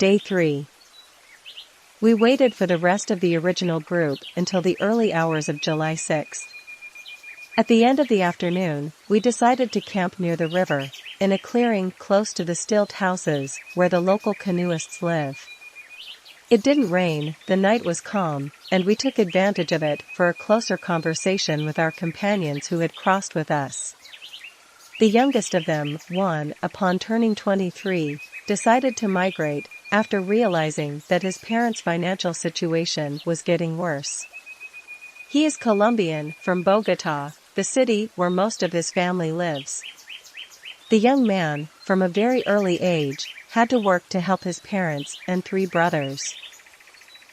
Day 3. We waited for the rest of the original group until the early hours of July 6. At the end of the afternoon, we decided to camp near the river, in a clearing close to the stilt houses where the local canoeists live. It didn't rain, the night was calm, and we took advantage of it for a closer conversation with our companions who had crossed with us. The youngest of them, Juan, upon turning 23, decided to migrate, after realizing that his parents' financial situation was getting worse. He is Colombian, from Bogotá, the city where most of his family lives. The young man, from a very early age, had to work to help his parents and 3 brothers.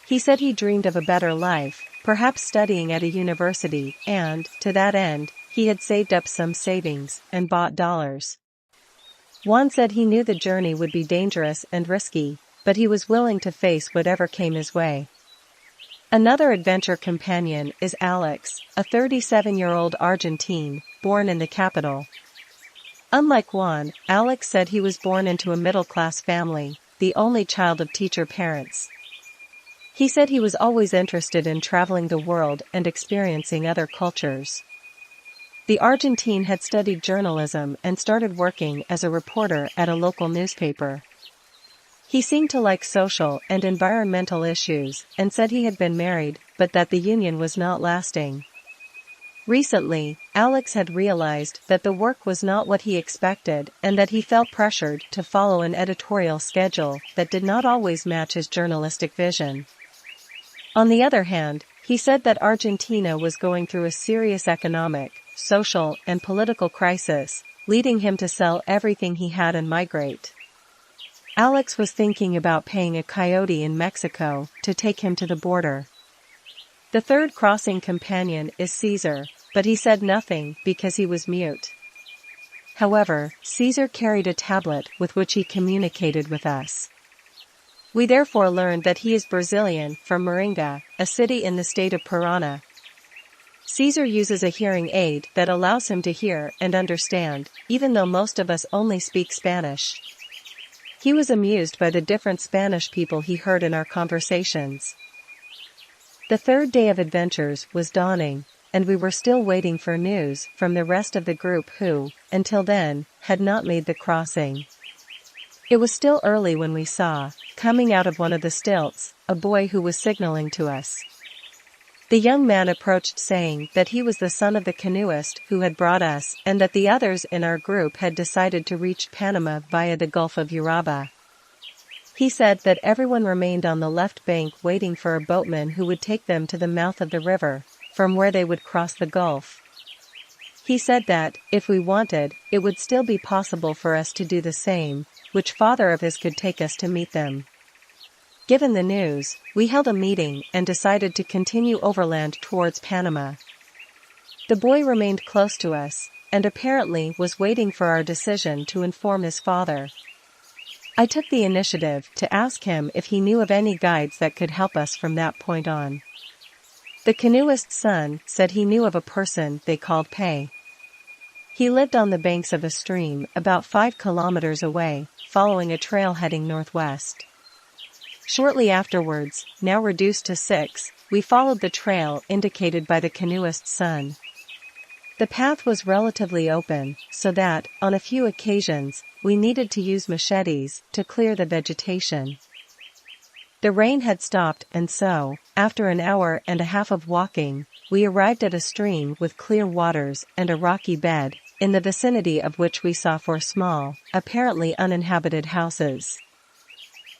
He said he dreamed of a better life, perhaps studying at a university, and, to that end, he had saved up some savings and bought dollars. Juan said he knew the journey would be dangerous and risky, but he was willing to face whatever came his way. Another adventure companion is Alex, a 37-year-old Argentine, born in the capital. Unlike Juan, Alex said he was born into a middle-class family, the only child of teacher parents. He said he was always interested in traveling the world and experiencing other cultures. The Argentine had studied journalism and started working as a reporter at a local newspaper. He seemed to like social and environmental issues and said he had been married, but that the union was not lasting. Recently, Alex had realized that the work was not what he expected and that he felt pressured to follow an editorial schedule that did not always match his journalistic vision. On the other hand, he said that Argentina was going through a serious economic, social, and political crisis, leading him to sell everything he had and migrate. Alex was thinking about paying a coyote in Mexico to take him to the border. The third crossing companion is Caesar, but he said nothing because he was mute. However, Caesar carried a tablet with which he communicated with us. We therefore learned that he is Brazilian, from Maringá, a city in the state of Paraná. Caesar uses a hearing aid that allows him to hear and understand, even though most of us only speak Spanish. He was amused by the different Spanish people he heard in our conversations. The third day of adventures was dawning, and we were still waiting for news from the rest of the group who, until then, had not made the crossing. It was still early when we saw, coming out of one of the stilts, a boy who was signaling to us. The young man approached saying that he was the son of the canoeist who had brought us and that the others in our group had decided to reach Panama via the Gulf of Urabá. He said that everyone remained on the left bank waiting for a boatman who would take them to the mouth of the river, from where they would cross the Gulf. He said that, if we wanted, it would still be possible for us to do the same, which father of his could take us to meet them. Given the news, we held a meeting and decided to continue overland towards Panama. The boy remained close to us, and apparently was waiting for our decision to inform his father. I took the initiative to ask him if he knew of any guides that could help us from that point on. The canoeist's son said he knew of a person they called Pei. He lived on the banks of a stream about 5 kilometers away, following a trail heading northwest. Shortly afterwards, now reduced to 6, we followed the trail indicated by the canoeist's son. The path was relatively open, so that, on a few occasions, we needed to use machetes to clear the vegetation. The rain had stopped and so, after an hour and a half of walking, we arrived at a stream with clear waters and a rocky bed, in the vicinity of which we saw 4 small, apparently uninhabited houses.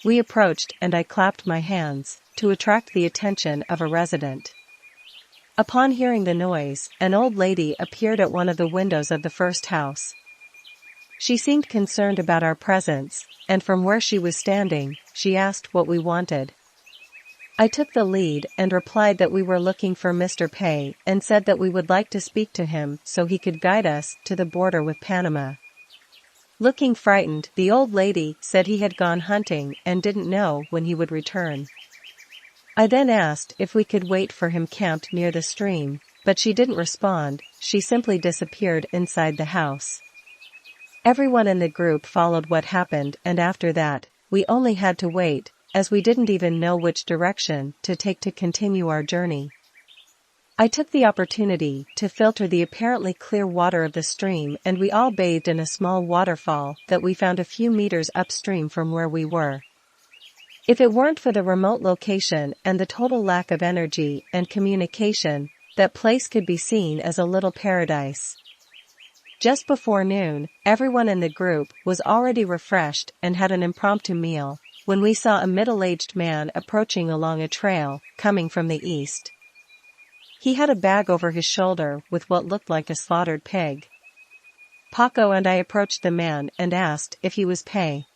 We approached and I clapped my hands, to attract the attention of a resident. Upon hearing the noise, an old lady appeared at one of the windows of the first house. She seemed concerned about our presence, and from where she was standing, she asked what we wanted. I took the lead and replied that we were looking for Mr. Pei and said that we would like to speak to him so he could guide us to the border with Panama. Looking frightened, the old lady said he had gone hunting and didn't know when he would return. I then asked if we could wait for him camped near the stream, but she didn't respond, she simply disappeared inside the house. Everyone in the group followed what happened and after that, we only had to wait, as we didn't even know which direction to take to continue our journey. I took the opportunity to filter the apparently clear water of the stream, and we all bathed in a small waterfall that we found a few meters upstream from where we were. If it weren't for the remote location and the total lack of energy and communication, that place could be seen as a little paradise. Just before noon, everyone in the group was already refreshed and had an impromptu meal, when we saw a middle-aged man approaching along a trail, coming from the east. He had a bag over his shoulder with what looked like a slaughtered pig. Paco and I approached the man and asked if he was pay.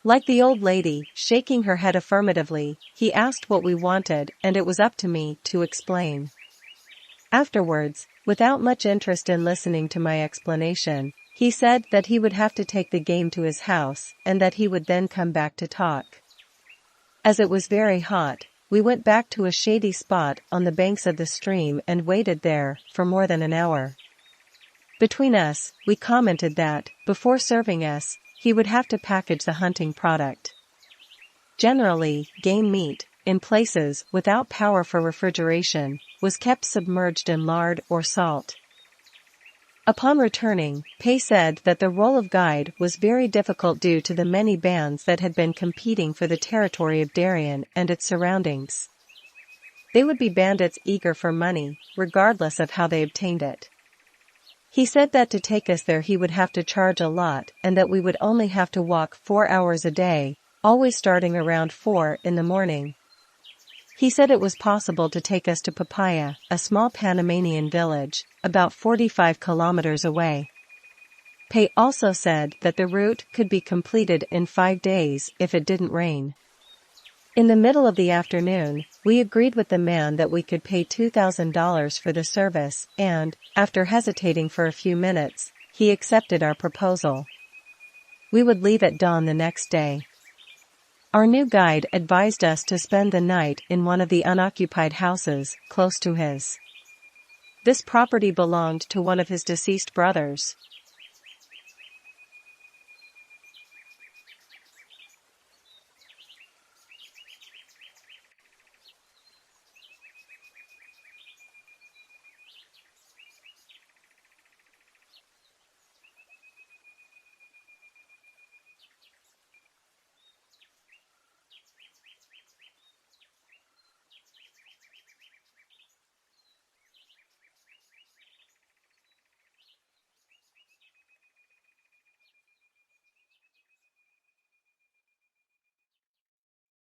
Like the old lady, shaking her head affirmatively, he asked what we wanted, and it was up to me to explain. Afterwards, without much interest in listening to my explanation, he said that he would have to take the game to his house and that he would then come back to talk. As it was very hot, we went back to a shady spot on the banks of the stream and waited there for more than an hour. Between us, we commented that, before serving us, he would have to package the hunting product. Generally, game meat, in places without power for refrigeration, was kept submerged in lard or salt. Upon returning, Pei said that the role of guide was very difficult due to the many bands that had been competing for the territory of Darién and its surroundings. They would be bandits eager for money, regardless of how they obtained it. He said that to take us there he would have to charge a lot and that we would only have to walk 4 hours a day, always starting around 4 in the morning. He said it was possible to take us to Papaya, a small Panamanian village, about 45 kilometers away. Pei also said that the route could be completed in 5 days if it didn't rain. In the middle of the afternoon, we agreed with the man that we could pay $2,000 for the service and, after hesitating for a few minutes, he accepted our proposal. We would leave at dawn the next day. Our new guide advised us to spend the night in one of the unoccupied houses close to his. This property belonged to one of his deceased brothers.